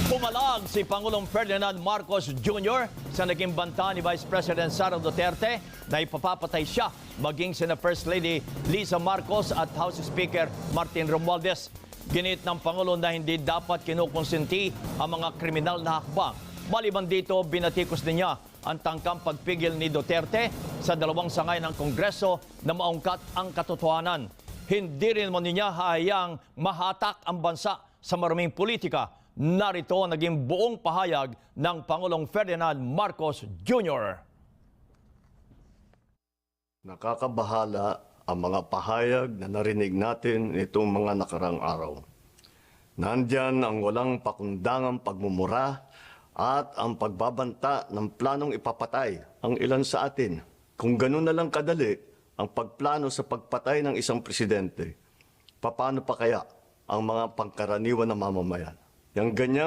Pumalag si Pangulong Ferdinand Marcos Jr. sa naging banta ni Vice President Sara Duterte na ipapapatay siya maging sina First Lady Liza Marcos at House Speaker Martin Romualdez. Ginit ng Pangulo na hindi dapat kinukonsenti ang mga kriminal na hakbang. Maliban dito, binatikos din niya ang tangkang pagpigil ni Duterte sa dalawang sangay ng Kongreso na maungkat ang katotohanan. Hindi rin mo niya hahayang mahatak ang bansa sa maraming politika. Narito ang naging buong pahayag ng Pangulong Ferdinand Marcos Jr. Nakakabahala ang mga pahayag na narinig natin itong mga nakarang araw. Nandyan ang walang pakundangang pagmumura at ang pagbabanta ng planong ipapatay ang ilan sa atin. Kung ganun na lang kadali ang pagplano sa pagpatay ng isang presidente, paano pa kaya ang mga pangkaraniwan na mamamayan? Yang ganyan